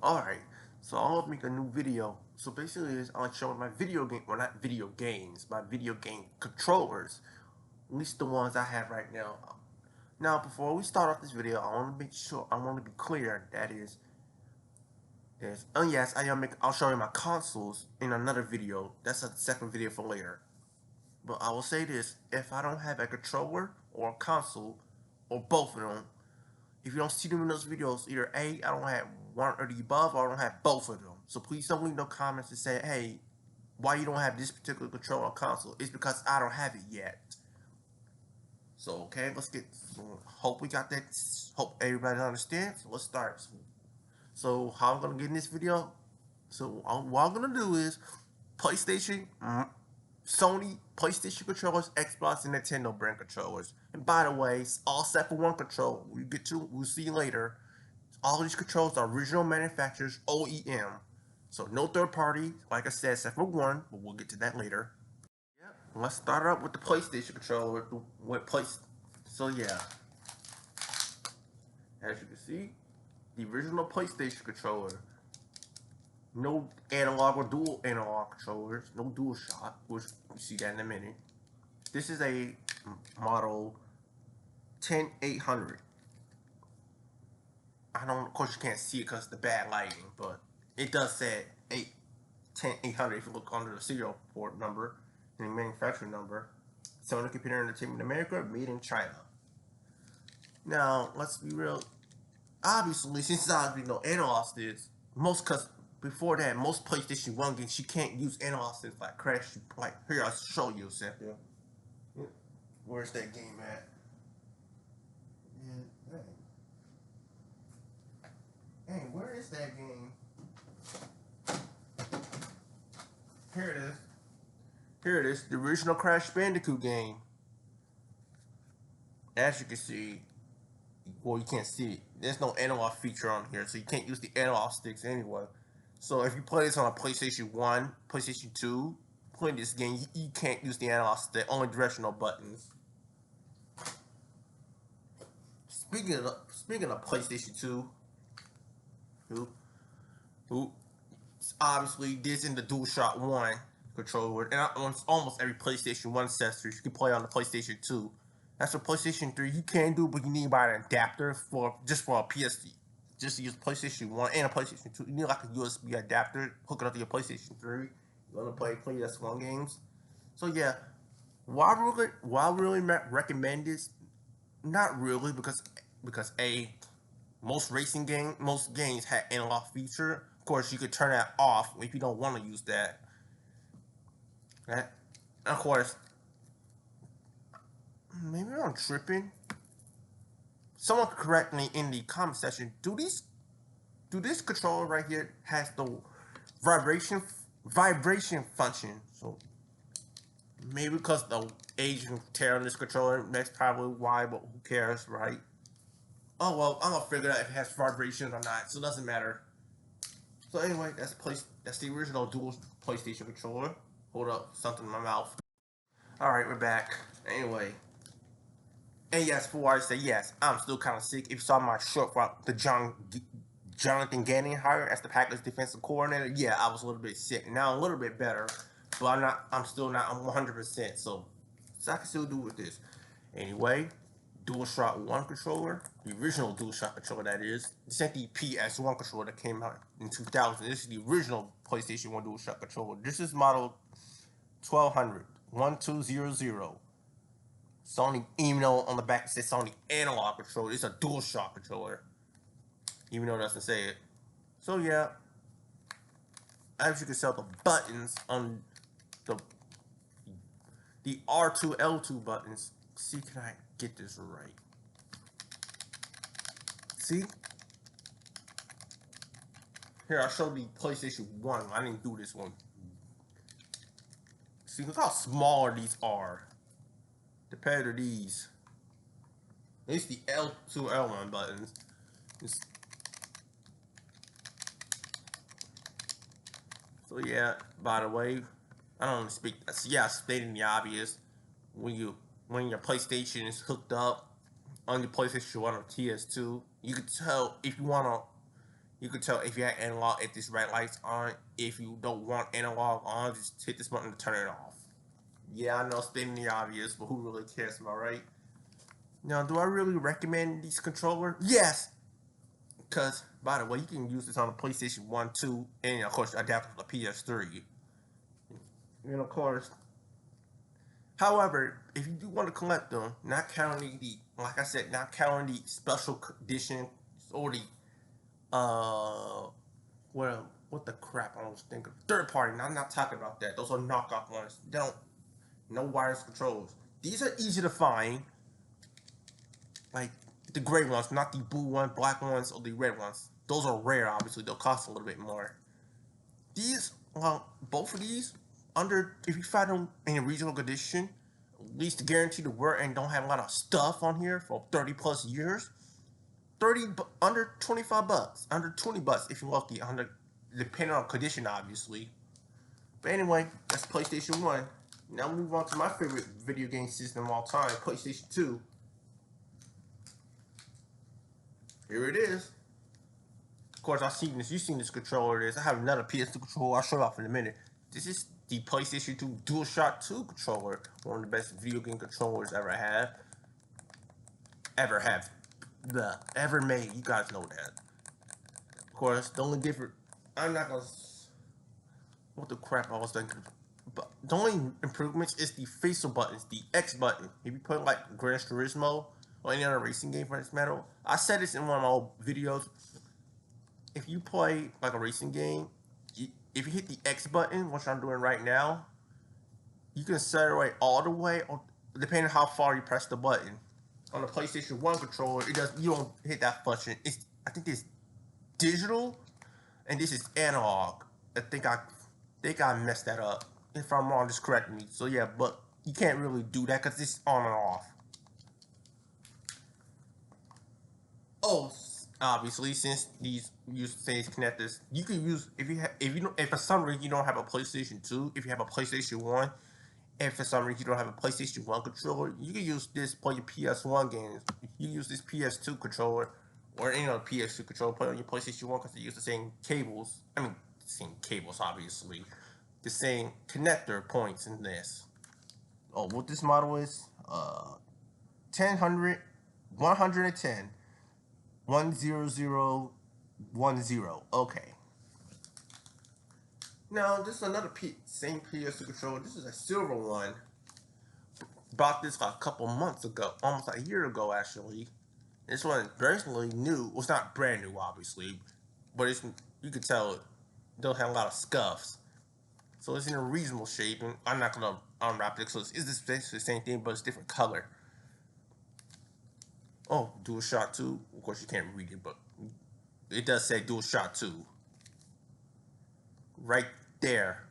Alright, so I'll make a new video. So basically, I like showing my video game, well, not video games, my video game controllers, at least the ones I have right now. Now, before we start off this video, I want to make sure, I want to be clear, that is, oh yes, I'll show you my consoles in another video. That's a second video for later. But I will say this, if I don't have a controller or a console, or both of them, if you don't see them in those videos, either A, I don't have one or the above, or I don't have both of them. So please don't leave no comments to say, hey, why you don't have this particular controller or console. It's because I don't have it yet. So, okay, let's get, hope we got that, hope everybody understands. So let's start. So how I'm going to get in this video, so what I'm going to do is PlayStation, Sony, PlayStation controllers, Xbox, and Nintendo brand controllers. And by the way, it's all set for one control. We'll see later. All these controls are original manufacturers, OEM. So no third party, like I said, except for one, but we'll get to that later. Yep. Let's start up with the PlayStation controller with place. So yeah, as you can see, the original PlayStation controller. No analog or dual analog controllers, no dual shock, which you see that in a minute. This is a model 10800. Of course you can't see it because of the bad lighting, but it does say 10800 if you look under the serial port number and the manufacturing number. Sony Computer Entertainment America, made in China. Now, let's be real. Obviously, since obviously no analog sticks, because before that, most PlayStation 1 games, you can't use analog sticks like Crash. Like, here, I'll show you, Cynthia. Where's that game at? Hey, where is that game? Here it is. Here it is, the original Crash Bandicoot game. As you can see, well, you can't see it. There's no analog feature on here, so you can't use the analog sticks anyway. So if you play this on a PlayStation 1, PlayStation 2, playing this game, you can't use the analog stick, only directional buttons. Speaking of PlayStation 2, who obviously this in the DualShock 1 controller, and on almost every PlayStation 1 accessory you can play on the PlayStation 2. That's for PlayStation 3 you can do, but you need to buy an adapter for a PSD. Just to use PlayStation 1 and a PlayStation 2. You need like a USB adapter, hook it up to your PlayStation 3. You want to play PS1 games. So yeah, why really recommend this? Not really, because A, most games have analog feature. Of course, you could turn that off if you don't want to use that. Right? And of course, maybe I'm tripping. Someone could correct me in the comment section. Do this controller right here has the vibration function? So maybe because the Asian tear on this controller, that's probably why. But who cares, right? Oh well, I'm gonna figure out if it has vibrations or not, so it doesn't matter. So anyway, that's the original dual PlayStation controller. Hold up, something in my mouth. All right, we're back. Anyway, and yes, before I say yes, I'm still kind of sick. If you saw my short for the Jonathan Gannon hire as the Packers defensive coordinator, yeah, I was a little bit sick. Now I'm a little bit better, but I'm not. I'm still not. I'm 100%. So I can still do with this. Anyway, DualShock 1 controller, the original DualShock controller that is. This ain't the PS1 controller that came out in 2000. This is the original PlayStation 1 DualShock controller. This is model 1200, 1200. Sony, even though on the back it says Sony analog controller, it's a DualShock controller. Even though it doesn't say it. So yeah, as you can tell, the buttons on the R2, L2 buttons. See, can I get this right? See? Here, I'll show the PlayStation 1. I didn't do this one. See, look how small these are compared to these. At least the L2, L1 buttons. So yeah, by the way, I don't speak. Yeah, stating the obvious. When your PlayStation is hooked up on your PlayStation 1 or PS2, you can tell if you wanna You can tell if you have analog if this red light's on. If you don't want analog on, just hit this button to turn it off. Yeah, I know, stating the obvious, but who really cares, am I right? Now, do I really recommend these controller? Yes! Because, by the way, you can use this on the PlayStation 1, 2, and of course, adapter for the PS3. And of course, however, if you do want to collect them, not counting the, like I said, not counting the special edition or the, well, what the crap I was thinking. Third party, I'm not talking about that. Those are knockoff ones. They don't, no wireless controls. These are easy to find. Like the gray ones, not the blue ones, black ones, or the red ones. Those are rare, obviously. They'll cost a little bit more. These, well, both of these, if you find them in a regional condition, at least guaranteed to work and don't have a lot of stuff on here for 30 plus years, under 25 bucks, under 20 bucks if you're lucky, depending on condition, obviously. But anyway, that's PlayStation 1. Now move on to my favorite video game system of all time, PlayStation 2. Here it is. Of course, you've seen this controller. I have another PS2 controller I'll show off in a minute. This is the PlayStation 2 DualShock 2 controller. One of the best video game controllers ever ever made. You guys know that. Of course, the only different, I'm not gonna, what the crap I was thinking. But the only improvements is the facial buttons, the X button. If you put like Gran Turismo or any other racing game for this metal, I said this in one of my old videos. If you play like a racing game, if you hit the X button, which I'm doing right now, you can accelerate all the way, or depending on how far you press the button. On the PlayStation 1 controller, you don't hit that button. I think it's digital, and this is analog. I think I messed that up. If I'm wrong, just correct me. So yeah, but you can't really do that because it's on and off. Oh, obviously, since these use the same connectors, you can use if for some reason you don't have a PlayStation 2, if you have a PlayStation 1, and for some reason you don't have a PlayStation 1 controller, you can use this play your PS1 games. You use this PS2 controller or any other PS2 controller play on your PlayStation 1 because they use the same cables. I mean, same cables, obviously. The same connector points in this. Oh, what this model is? 100, 110. 10010. Okay. Now, this is another same PS2 controller. This is a silver one. Bought this a couple months ago, almost a year ago, actually. This one is basically new. Well, it's not brand new, obviously, but you can tell it don't have a lot of scuffs. So it's in a reasonable shape, and I'm not gonna unwrap it. So it's basically the same thing, but it's different color. Oh, DualShock 2. Of course, you can't read it, but it does say DualShock 2 right there.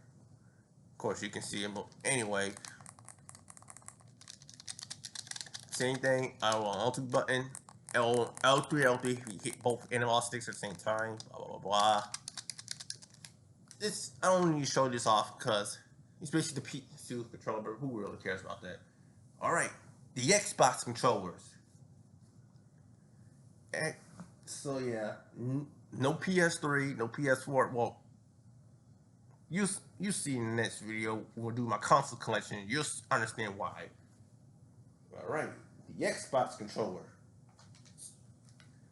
Of course, you can see it, but anyway, same thing. L2 button, L3, L3. You hit both analog sticks at the same time. Blah blah blah blah. I don't need to show this off because it's basically the PS2 controller, but who really cares about that? All right, the Xbox controllers. So yeah, no PS3, no PS4. Well, you see in the next video, we'll do my console collection. You'll understand why. All right, the Xbox controller.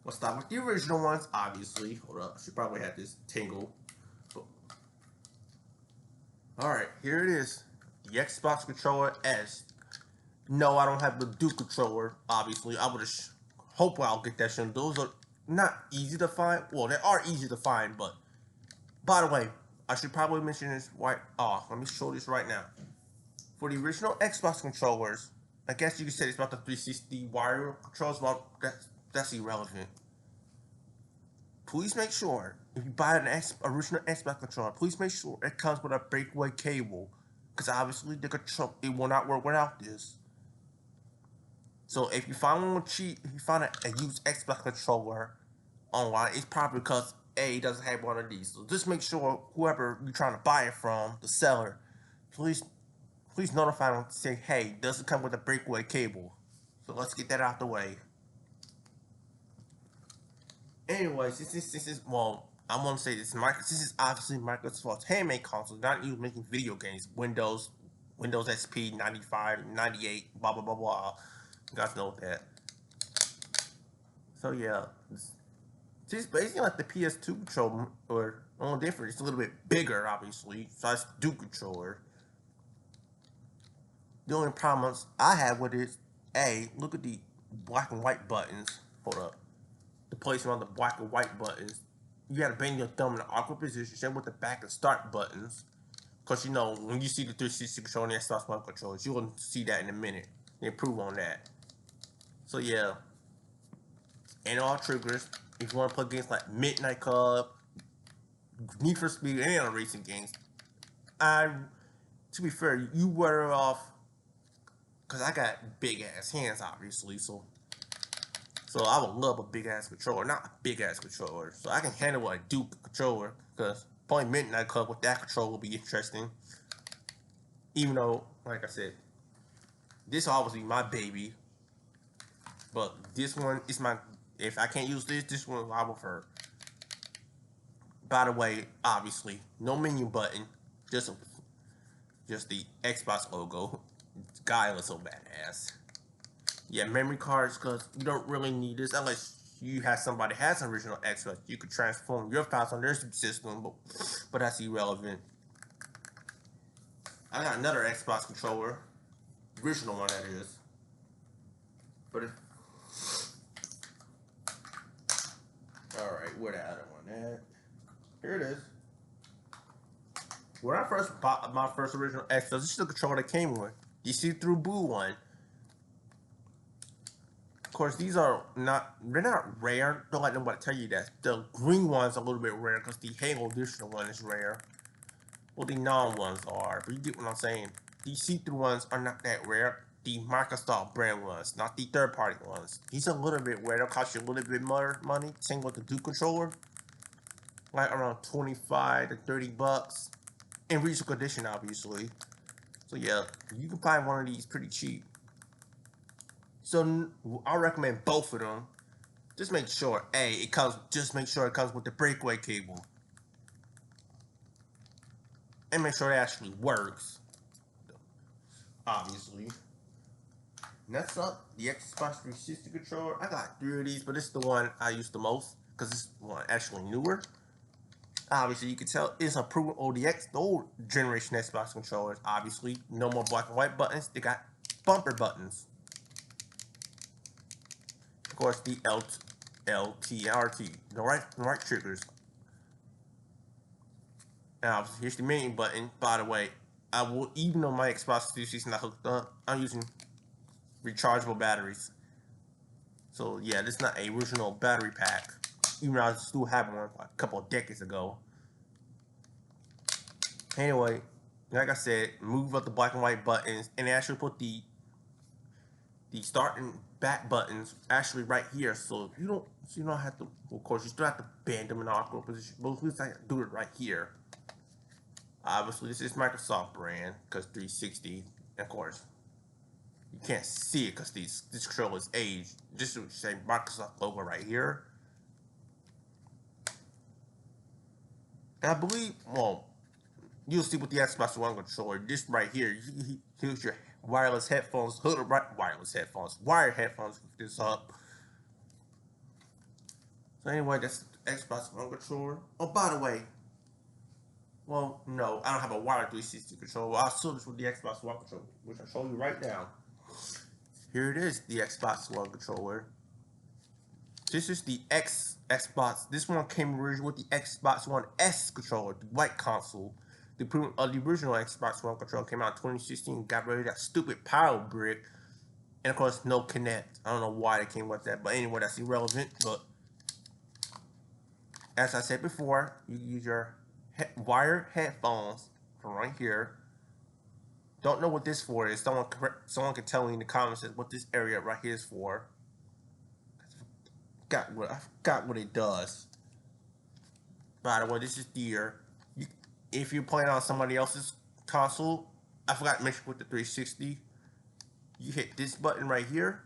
We'll start with the original ones, obviously. Hold up, I should probably have this tingle. All right, here it is, the Xbox controller S. No, I don't have the Duke controller. Obviously, I would have hope I'll get that soon. Those are not easy to find. Well, they are easy to find, but by the way, I should probably mention this right off. Let me show this right now. For the original Xbox controllers, I guess you could say it's about the 360 wire controls. Well, that's irrelevant. Please make sure if you buy an original Xbox controller, please make sure it comes with a breakaway cable, because obviously it will not work without this. So if you find one cheap, if you find a used Xbox controller online, it's probably because A, doesn't have one of these. So just make sure whoever you're trying to buy it from, the seller, please notify them and say, hey, does it come with a breakaway cable? So let's get that out the way. Anyway, since is well, I want to say this. This is obviously Microsoft's handmade console, not even making video games. Windows XP 95, 98, blah blah blah blah. You guys know that. So yeah, it's basically like the PS2 controller, or only different. It's a little bit bigger, obviously. So it's Duke controller. The only problems I have with it is, look at the black and white buttons. Hold up. The placement on the black and white buttons. You gotta bang your thumb in the awkward position, same with the back and start buttons. Cause you know, when you see the 360 controller and the Xbox One controllers, you'll see that in a minute. They improve on that. So yeah. And all triggers. If you want to play games like Midnight Club, Need for Speed, any other racing games, to be fair, you wear off, cause I got big ass hands, obviously. So I would love a big ass controller, not a big ass controller. So I can handle a Duke controller, cause playing Midnight Club with that controller will be interesting. Even though, like I said, this obviously my baby, but this one is my. If I can't use this one I prefer. By the way, obviously, no menu button, just the Xbox logo. Guy was so badass. Yeah, memory cards, because you don't really need this unless you have somebody has an original Xbox. You could transform your files on their system, but that's irrelevant. I got another Xbox controller, original one that is. But all right, where the other one at? Here it is. When I first bought my first original Xbox, this is the controller that came with. The see-through blue one. Of course, these are they're not rare. Don't let nobody tell you that. The green one's a little bit rare because the Halo Edition one is rare. Well, the non-ones are, but you get what I'm saying. The see-through ones are not that rare. The Microsoft brand ones, not the third-party ones. These are a little bit rare. They'll cost you a little bit more money. Same with the Duke controller. Like around 25 to 30 bucks. In regional condition, obviously. So yeah, you can find one of these pretty cheap. So I recommend both of them. Just make sure, just make sure it comes with the breakaway cable. And make sure it actually works. Obviously. Next up, the Xbox 360 controller. I got 3 of these, but this is the one I use the most because this one actually newer. Obviously, you can tell it's a proven ODX, the old generation Xbox controllers. Obviously, no more black and white buttons. They got bumper buttons. Of course, the L, T, and RT, the right triggers. Now, here's the main button. By the way, I will, even though my Xbox 360 is not hooked up, I'm using rechargeable batteries. So yeah, this is not a original battery pack. Even though I still have one like a couple of decades ago. Anyway, like I said, move up the black and white buttons and actually put the start and back buttons actually right here, so you don't have to. Of course, you still have to bend them in an awkward position, but at least I do it right here. Obviously, this is Microsoft brand because 360. Of course, you can't see it because this controller is aged. Just to say Microsoft logo right here. And I believe, well, you'll see with the Xbox One controller, this right here, here's your wireless headphones, wired headphones, hook this up. So anyway, that's the Xbox One controller. Oh, by the way, well, no, I don't have a wired 360 controller. I'll show this with the Xbox One controller, which I'll show you right now. Here it is, the Xbox One controller. This is the Xbox. This one came originally with the Xbox One S controller, the white console. The original Xbox One controller came out in 2016. Got rid of that stupid power brick, and of course, no Kinect. I don't know why they came with that, but anyway, that's irrelevant. But as I said before, you use your wired headphones from right here. Don't know what this for is. Someone can tell me in the comments what this area right here is for. I forgot what it does. By the way, this is dear. If you're playing on somebody else's console, I forgot to mention with the 360, you hit this button right here.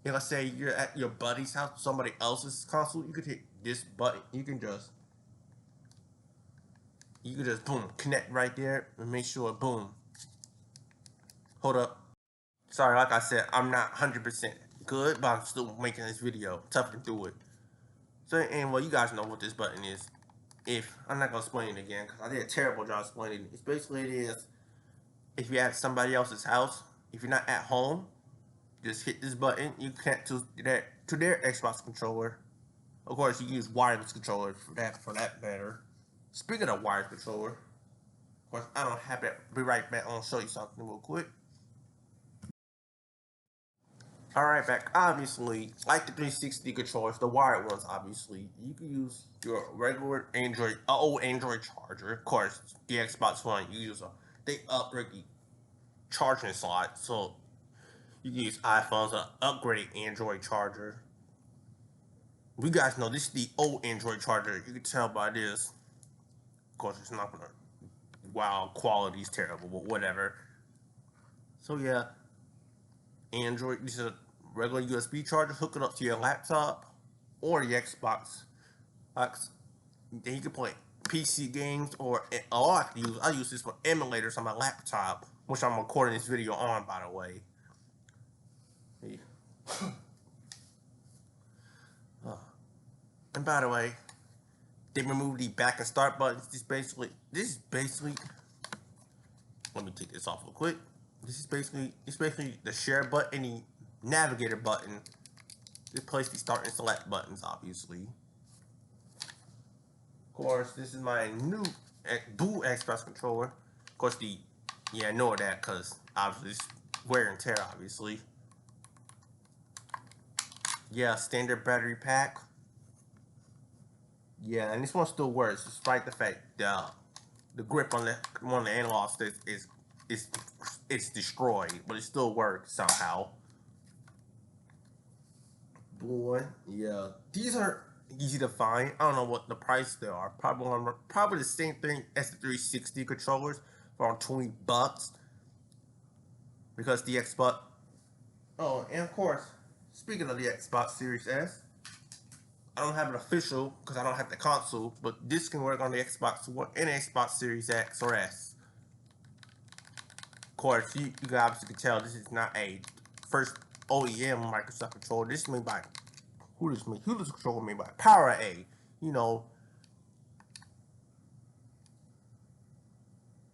And let's say you're at your buddy's house, somebody else's console, you could hit this button, you can just boom, connect right there and make sure boom. Hold up. Sorry, like I said, I'm not 100% good, but I'm still making this video, toughing through it. So, and well, you guys know what this button is. If I'm not gonna explain it again because I did a terrible job explaining it. It's basically it is if you're at somebody else's house, if you're not at home, just hit this button. You connect to their Xbox controller. Of course, you use wireless controller for that matter. Speaking of wireless controller, of course, I don't have it. Be right back. I'll show you something real quick. Alright, back. Obviously, like the 360 controllers, the wired ones, obviously, you can use your regular Android, old Android charger. Of course, the Xbox One, you use they upgrade the charging slot, so you can use iPhones, an upgraded Android charger. You guys know this is the old Android charger. You can tell by this. Of course, it's not gonna. Wow, quality's terrible, but whatever. So yeah, Android. This is a regular USB charger. Hook it up to your laptop or your Xbox. Then you can play PC games or I use this for emulators on my laptop, which I'm recording this video on, by the way. And by the way, they removed the back and start buttons. This is basically. Let me take this off real quick. It's basically the share button and the navigator button. Replace the start and select buttons, obviously. Of course, this is my new dual Xbox controller. Of course, I know that because obviously it's wear and tear, obviously. Yeah, standard battery pack. Yeah, and this one still works despite the fact the grip on the analog stick is destroyed, but it still works somehow. Boy, yeah, these are easy to find. I don't know what the price they are. Probably the same thing as the 360 controllers for around $20. Because the Xbox. Oh, and of course, speaking of the Xbox Series S, I don't have an official because I don't have the console, but this can work on the Xbox One and Xbox Series X or S. Of course, you guys obviously can tell this is not a first OEM Microsoft controller. This is made by who does the controller made by? PowerA. You know,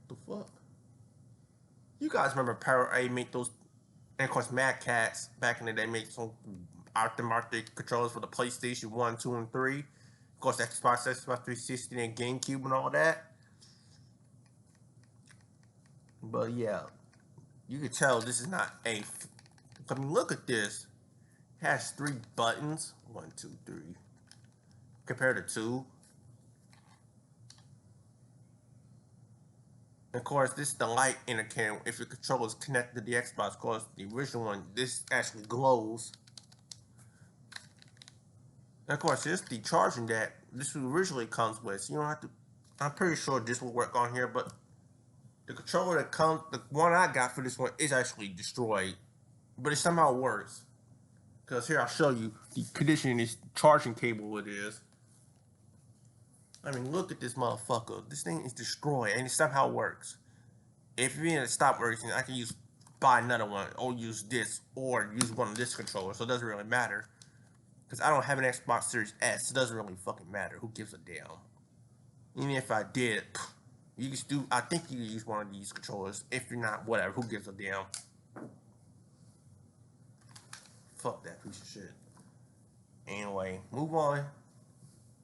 the fuck. You guys remember PowerA made those, and of course Mad Catz back in the day made some aftermarket controllers for the PlayStation 1, 2, and 3. Of course, Xbox 360, and GameCube and all that. But yeah, you can tell this is not a. I mean, look at this. It has 3 buttons. 1, 2, 3. Compared to 2. And of course, this is the light indicator if your controller is connected to the Xbox. Of course, the original one, this actually glows. And of course, this is the charging that this originally comes with. So you don't have to. I'm pretty sure this will work on here, but the controller that comes, the one I got for this one is actually destroyed, but it somehow works. Because here I'll show you the condition this charging cable it is. I mean, look at this motherfucker. This thing is destroyed, and it somehow works. If you need to stop working, I can buy another one, or use this, or use one of this controller. So it doesn't really matter. Because I don't have an Xbox Series S, it doesn't really fucking matter. Who gives a damn? Even if I did, you can do. I think you can use one of these controllers. If you're not, whatever. Who gives a damn? Fuck that piece of shit. Anyway, move on.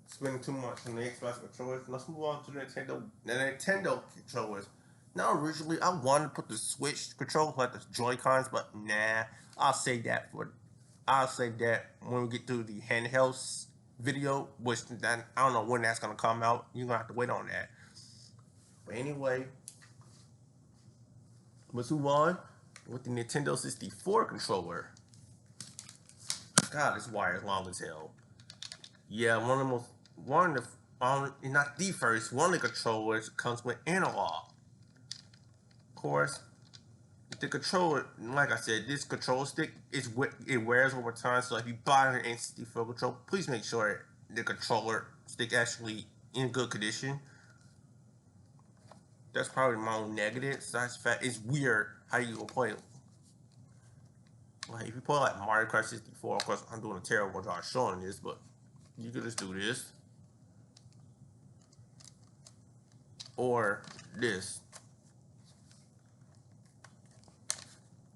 Spending too much on the Xbox controllers. Let's move on to the Nintendo controllers. Now, originally, I wanted to put the Switch controllers like the Joy-Cons, but nah. I'll save that when we get to the handhelds video, which I don't know when that's gonna come out. You're gonna have to wait on that. But anyway, let's move on with the Nintendo 64 controller. God, this wire is long as hell. Yeah, not the first, one of the controllers comes with analog. Of course, the controller, like I said, this control stick it wears over time. So if you buy an N64 controller, please make sure the controller stick actually in good condition. That's probably my own negatives. That's fact. It's weird how you gonna play it. Like if you play like Mario Kart 64, of course I'm doing a terrible job showing this, but you could just do this or this,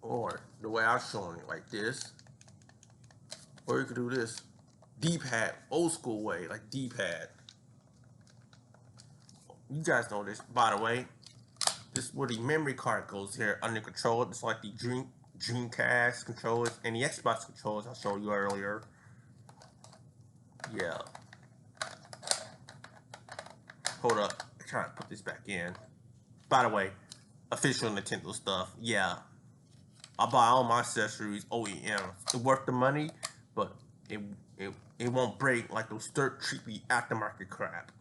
or the way I'm showing it, like this, or you could do this D-pad, old school way, like D-pad. You guys know this, by the way. This is where the memory card goes here under controller. It's like the Dreamcast controllers and the Xbox controllers I showed you earlier. Yeah. Hold up. I'm trying to put this back in. By the way, official Nintendo stuff. Yeah. I buy all my accessories OEM. It's worth the money, but it won't break like those third cheapy aftermarket crap.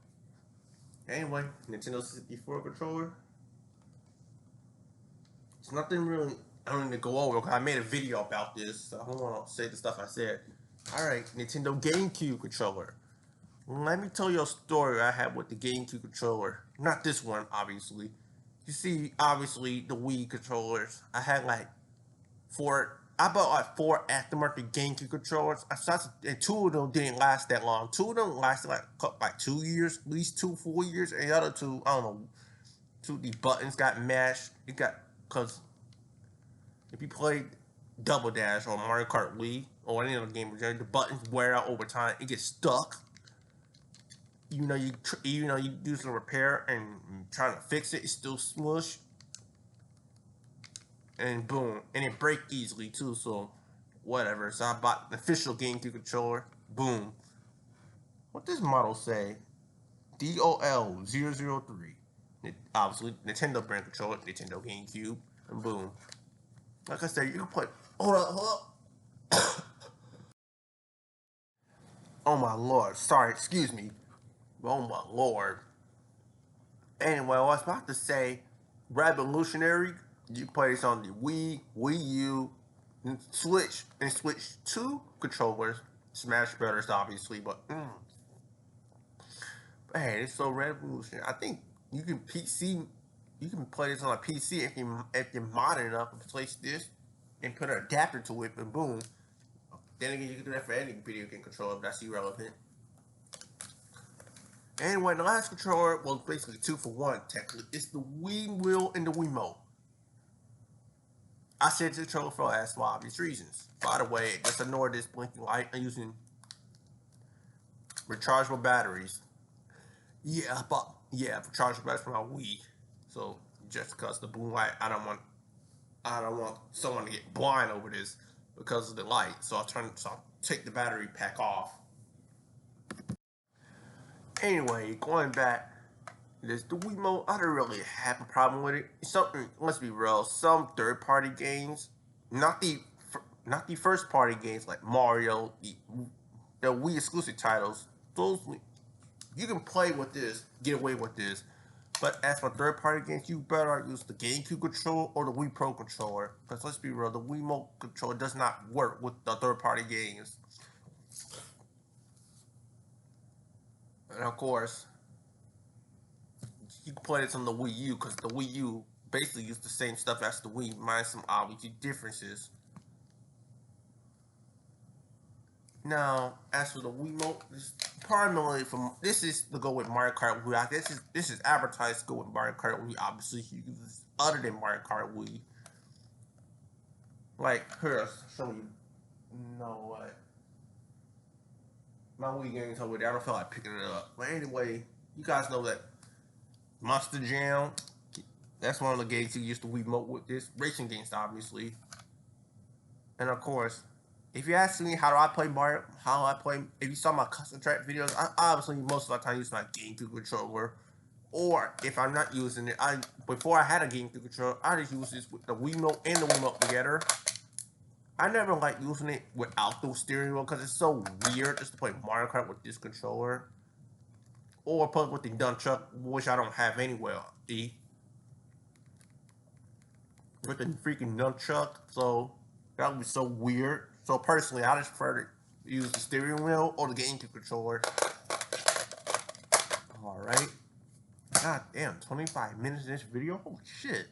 Anyway, Nintendo 64 controller. It's nothing really I don't need to go over because I made a video about this, so I don't want to say the stuff I said. Alright, Nintendo GameCube controller. Let me tell you a story I had with the GameCube controller. Not this one, obviously. You see, obviously, the Wii controllers. I had like I bought like 4 aftermarket GameCube controllers. And 2 of them didn't last that long. 2 of them lasted like 2 years, at least 2 full years. And the other 2, I don't know, 2 the buttons got mashed. Because if you played Double Dash or Mario Kart Wii or any other game, the buttons wear out over time. It gets stuck. You do some repair and trying to fix it, it's still smush. And boom, and it break easily too. So whatever. So I bought the official GameCube controller. Boom. What does model say? DOL003. Obviously, Nintendo brand controller, Nintendo GameCube, and boom. Like I said, you can play. Hold up. Oh my lord. Sorry, excuse me. Oh my lord. Anyway, I was about to say, revolutionary. You play this on the Wii, Wii U, Switch, and Switch 2 controllers. Smash Brothers, obviously, but hey, it's so revolutionary. I think you can play this on a PC if you're modern enough to place this and put an adapter to it, and boom. Then again, you can do that for any video game controller, but that's irrelevant. Anyway, the last controller was basically 2 for 1, technically. It's the Wii Wheel and the Wiimote. I said the controller for as for obvious reasons. By the way, just ignore this blinking light. I'm using rechargeable batteries. Yeah, rechargeable batteries for my Wii. So just because the blue light, I don't want someone to get blind over this because of the light. So I'll take the battery pack off. Anyway, going back, the Wiimote, I don't really have a problem with it. Let's be real, some third-party games, not the first-party games like Mario, the Wii exclusive titles, those you can play with this, get away with this. But as for third-party games, you better use the GameCube controller or the Wii Pro controller. Because let's be real, the Wiimote controller does not work with the third-party games. And of course, you can play this on the Wii U because the Wii U basically uses the same stuff as the Wii, minus some obvious differences. Now, as for the Wiimote, this is to go with Mario Kart Wii. This is advertised to go with Mario Kart Wii. Obviously, you use other than Mario Kart Wii. Like here, I'll show you. You know what? My Wii game's over there. I don't feel like picking it up. But anyway, you guys know that Monster Jam. That's one of the games you used to Wiimote with this. Racing games, obviously. And of course, if you ask me how do I play Mario, if you saw my custom track videos, I obviously most of the time use my GameCube controller. Or if I'm not using it, before I had a GameCube controller, I just use this with the Wiimote and the Wiimote together. I never like using it without the steering wheel because it's so weird just to play Mario Kart with this controller. Or play with the nunchuck, which I don't have anywhere. With the freaking nunchuck, so that would be so weird. So personally, I just prefer to use the steering wheel or the GameCube controller. right? God damn, 25 minutes in this video? Holy shit.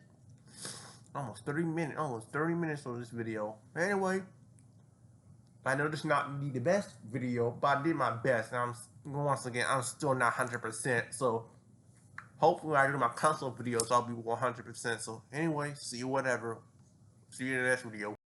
Almost 30 minutes on this video. Anyway, I know this not be the best video, but I did my best. And once again, I'm still not 100%. So hopefully when I do my console videos, I'll be 100%. So anyway, see you whatever. See you in the next video.